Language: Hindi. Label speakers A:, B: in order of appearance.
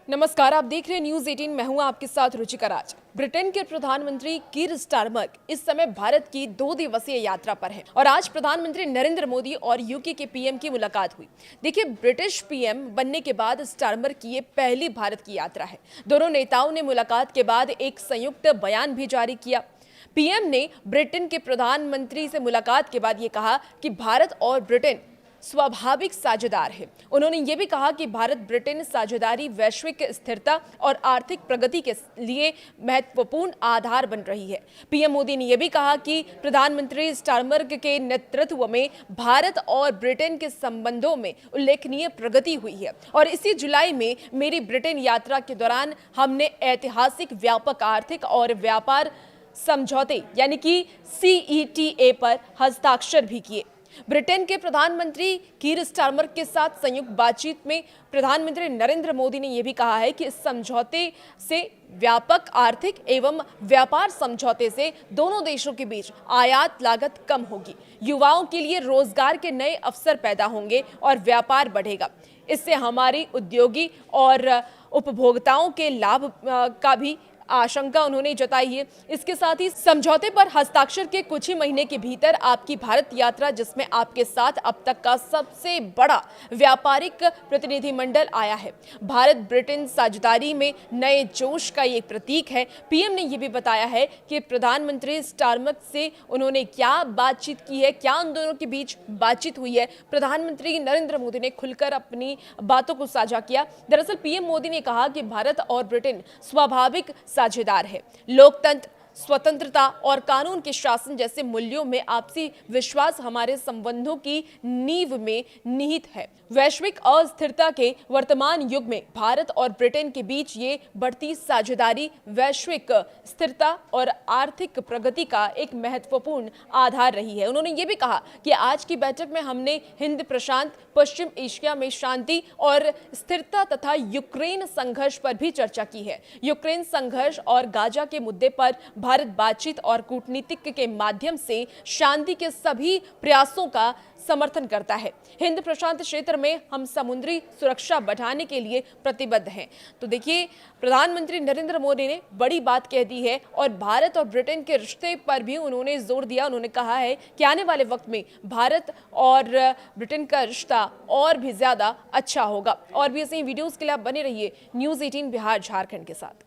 A: नमस्कार, आप देख रहे हैं न्यूज 18। मैं हूं आपके साथ रुचिका राज। ब्रिटेन के प्रधानमंत्री कीर स्टारमर इस समय भारत की 2 दिवसीय यात्रा पर हैं और आज प्रधानमंत्री नरेंद्र मोदी और यूके के पीएम की मुलाकात हुई। देखिए, ब्रिटिश पीएम बनने के बाद स्टारमर की ये पहली भारत की यात्रा है। दोनों नेताओं ने मुलाकात के बाद एक संयुक्त बयान भी जारी किया। पीएम ने ब्रिटेन के प्रधानमंत्री से मुलाकात के बाद ये कहा कि भारत और ब्रिटेन स्वाभाविक साझेदार है। उन्होंने ये भी कहा कि भारत ब्रिटेन साझेदारी वैश्विक स्थिरता और आर्थिक प्रगति के लिए महत्वपूर्ण आधार बन रही है। पीएम मोदी ने यह भी कहा कि प्रधानमंत्री स्टारमर के नेतृत्व में भारत और ब्रिटेन के संबंधों में उल्लेखनीय प्रगति हुई है और इसी जुलाई में मेरी ब्रिटेन यात्रा के दौरान हमने ऐतिहासिक व्यापक आर्थिक और व्यापार समझौते यानी कि CETA पर हस्ताक्षर भी किए। ब्रिटेन के प्रधानमंत्री कीर स्टारमर के साथ संयुक्त बातचीत में प्रधानमंत्री नरेंद्र मोदी ने यह भी कहा है कि इस समझौते से व्यापक आर्थिक एवं व्यापार समझौते से दोनों देशों के बीच आयात लागत कम होगी, युवाओं के लिए रोजगार के नए अवसर पैदा होंगे और व्यापार बढ़ेगा। इससे हमारी उद्योगी और उपभोक्ताओं के लाभ का भी आशंका उन्होंने जताई है। इसके साथ ही समझौते पर हस्ताक्षर के कुछ ही महीने के भीतर आपकी भारत यात्रा, जिसमें आपके साथ अब तक का सबसे बड़ा व्यापारिक प्रतिनिधिमंडल आया है, भारत ब्रिटेन साझेदारी में नए जोश का एक प्रतीक है। पीएम ने यह भी बताया है कि प्रधानमंत्री स्टारमर से उन्होंने क्या बातचीत की है, क्या उन दोनों के बीच बातचीत हुई है। प्रधानमंत्री नरेंद्र मोदी ने खुलकर अपनी बातों को साझा किया। दरअसल पीएम मोदी ने कहा कि भारत और ब्रिटेन स्वाभाविक साझेदार है। लोकतंत्र, स्वतंत्रता और कानून के शासन जैसे मूल्यों में आपसी विश्वास हमारे संबंधों की नींव में निहित है। वैश्विक अस्थिरता के वर्तमान युग में भारत और ब्रिटेन के बीच ये बढ़ती साझेदारी वैश्विक स्थिरता और आर्थिक प्रगति का एक महत्वपूर्ण आधार रही है। उन्होंने ये भी कहा कि आज की बैठक में हमने हिंद प्रशांत, पश्चिम एशिया में शांति और स्थिरता तथा यूक्रेन संघर्ष पर भी चर्चा की है। यूक्रेन संघर्ष और गाजा के मुद्दे पर भारत बातचीत और कूटनीतिक के माध्यम से शांति के सभी प्रयासों का समर्थन करता है। हिंद प्रशांत क्षेत्र में हम समुद्री सुरक्षा बढ़ाने के लिए प्रतिबद्ध हैं। तो देखिए, प्रधानमंत्री नरेंद्र मोदी ने बड़ी बात कह दी है और भारत और ब्रिटेन के रिश्ते पर भी उन्होंने जोर दिया। उन्होंने कहा है कि आने वाले वक्त में भारत और ब्रिटेन का रिश्ता और भी ज्यादा अच्छा होगा। और भी ऐसे ही वीडियोस के लिए आप बने रहिए न्यूज 18 बिहार झारखंड के साथ।